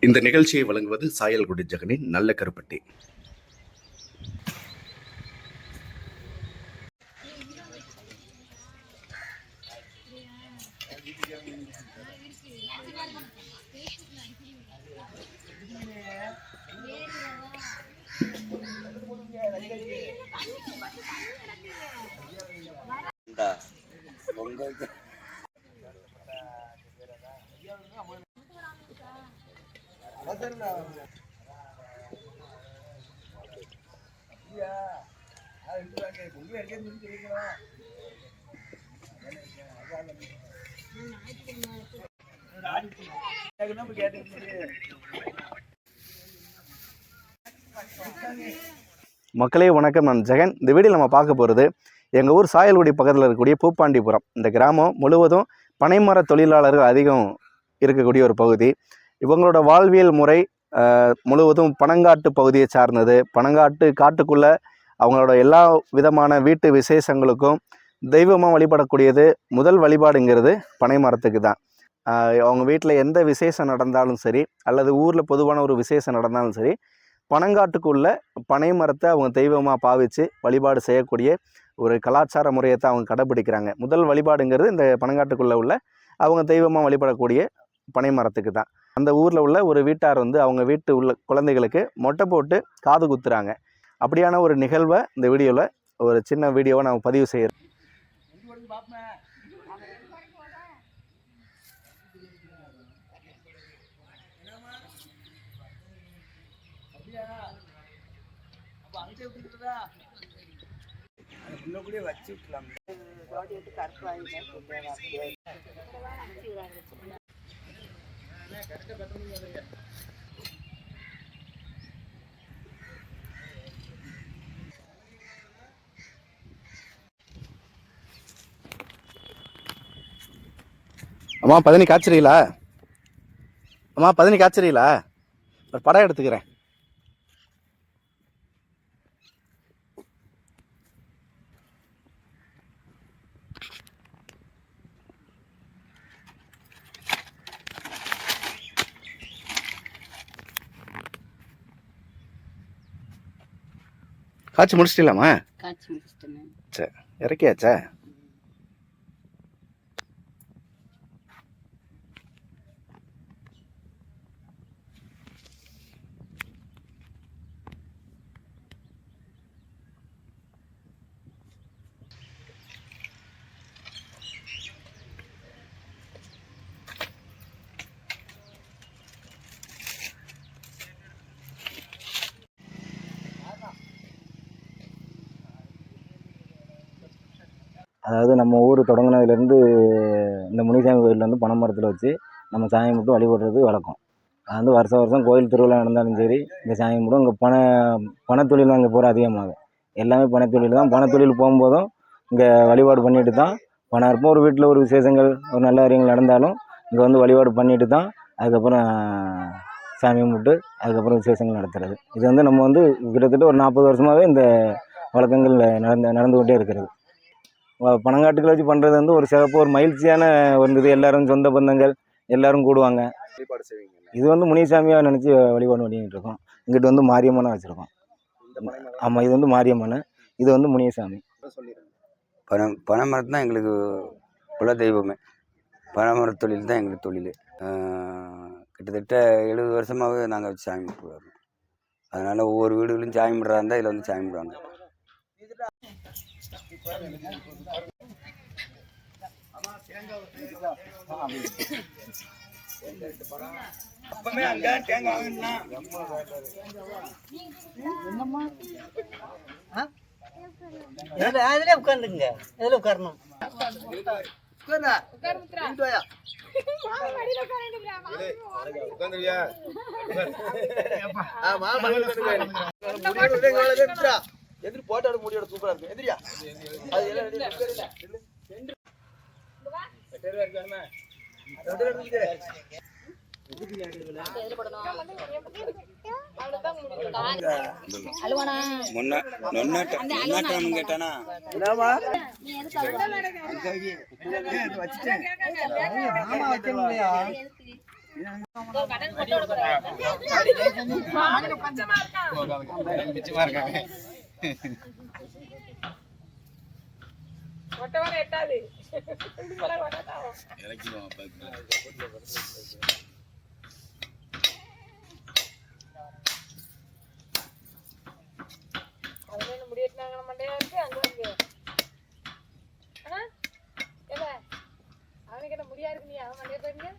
இந்த நிகழ்ச்சியை வழங்குவது சாயல்குடி ஜெகனின் நல்ல கருப்பட்டி. மக்களே வணக்கம், நான் ஜெகன். இந்த வீடியோ நம்ம பார்க்க போகிறது எங்கள் ஊர் சாயல்குடி பக்கத்தில் இருக்கக்கூடிய பூப்பாண்டிபுரம். இந்த கிராமம் முழுவதும் பனைமர தொழிலாளர்கள் அதிகம் இருக்கக்கூடிய ஒரு பகுதி. இவங்களோட வாழ்வியல் முறை முழுவதும் பனங்காட்டு பகுதியை சார்ந்தது. பனங்காட்டு காட்டுக்குள்ளே அவங்களோட எல்லா விதமான வீட்டு விசேஷங்களுக்கும் தெய்வமாக வழிபடக்கூடியது. முதல் வழிபாடுங்கிறது பனை மரத்துக்கு தான். அவங்க வீட்டில் எந்த விசேஷம் நடந்தாலும் சரி, அல்லது ஊரில் பொதுவான ஒரு விசேஷம் நடந்தாலும் சரி, பனங்காட்டுக்குள்ள பனை மரத்தை அவங்க தெய்வமாக பாவித்து வழிபாடு செய்யக்கூடிய ஒரு கலாச்சார முறையை தான் அவங்க கடைப்பிடிக்கிறாங்க. முதல் வழிபாடுங்கிறது இந்த பனங்காட்டுக்குள்ளே உள்ள அவங்க தெய்வமாக வழிபடக்கூடிய பனை மரத்துக்கு தான். அந்த ஊரில் உள்ள ஒரு வீட்டார் அவங்க வீட்டு உள்ள குழந்தைகளுக்கு மொட்டை போட்டு காது குத்துறாங்க. அப்படியான ஒரு நிகழ்வை இந்த வீடியோவில் ஒரு சின்ன வீடியோவை நான் பதிவு செய்கிறேன். வச்சு விட்டுலாம். அம்மா பதினி காய்ச்சறீங்களா? அம்மா பதினி காய்ச்சறீங்களா? ஒரு படம் எடுத்துக்கிறேன். காய்ச்சி முடிச்சிட்டீங்களாம்மா? காய்ச்சி முடிச்சிட்டேன். சரி, இறக்கியாச்சா? அதாவது நம்ம ஊர் தொடங்கினதுலேருந்து இந்த முனிசாமி கோயிலில் பனை மரத்தில் வச்சு நம்ம சாமி மட்டும் வழிபடுறது வழக்கம். அது வருஷம் கோயில் திருவிழா நடந்தாலும் சரி, இந்த சாமி மட்டும் இங்கே பனைத்தொழில் தான் இங்கே போகிற அதிகமாகும். எல்லாமே பனைத்தொழில் தான். பனைத்தொழில் போகும்போதும் இங்கே வழிபாடு பண்ணிட்டு தான் பணம் இருப்போம். ஒரு வீட்டில் ஒரு விசேஷங்கள், ஒரு நல்ல காரியங்கள் நடந்தாலும் இங்கே வழிபாடு பண்ணிட்டு தான் அதுக்கப்புறம் சாமி கும்பிட்டு அதுக்கப்புறம் விசேஷங்கள் நடத்துறது. இது நம்ம கிட்டத்தட்ட ஒரு 40 வருஷமாகவே இந்த வழக்கங்கள் நடந்துக்கிட்டே இருக்கிறது. பனங்காட்டுக்களை வச்சு பண்ணுறது ஒரு சிறப்பு, ஒரு மகிழ்ச்சியான ஒரு இது. எல்லோரும் சொந்த பந்தங்கள் எல்லோரும் கூடுவாங்க. வழிபாடு செய்வீங்க. இது முனிசாமியாக நினச்சி வழிபாடு பண்ணிக்கிட்டு இருக்கோம். இங்கிட்டு மாரியம்மனை வச்சுருக்கோம். ஆமாம், இது மாரியம்மன், இது முனிசாமி. பனை மரத்து தான் எங்களுக்கு குல தெய்வமே. பனைமர தொழில் தான் எங்களுக்கு தொழில். கிட்டத்தட்ட 70 வருஷமாகவே நாங்கள் வச்சு சாமி கும்பிட்டு வரோம். அதனால் ஒவ்வொரு வீடுகளும் சாமி கும்பிட்றா இருந்தால் இதில் சாமி கும்பிடுவாங்க. உட்காந்துங்க, இதுல உட்காரணும். எதிரி போட்டோட முடியோட சூப்பரா இருக்கு. எதிரியா அது எல்லாம் கேட்டானா அவனுக்கு என்ன முடியா இருக்கு நீ அவன் மண்டைய போயிருங்க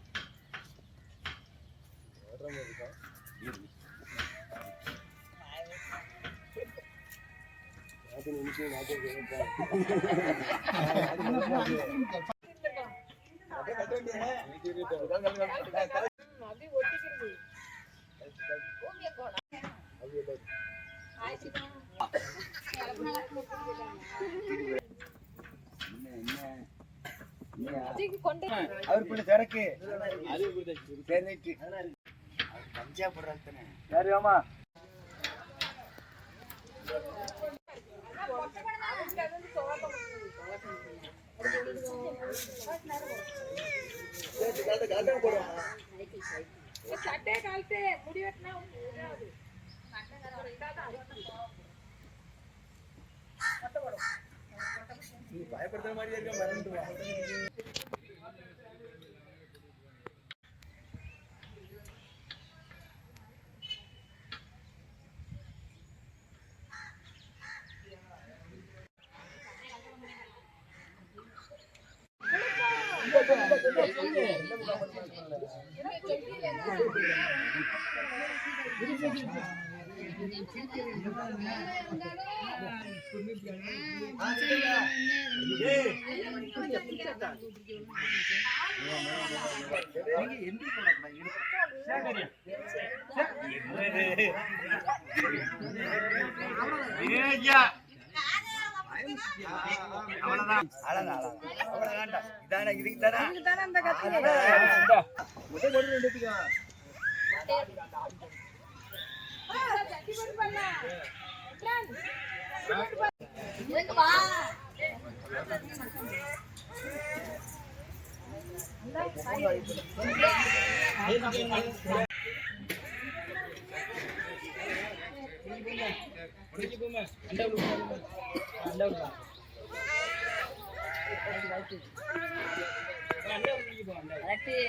அப்படி ஒட்டிக்கிறது அவர் பிள்ளை சரக்கு சேர்ந்துட்டு கஞ்சா போடுறாங்க சரி ஆமா சட்டை காலத்து முடி வெட்டினா பயப்படுத்துற மாதிரியே இருக்க மறந்துட்டு கரெக்ட்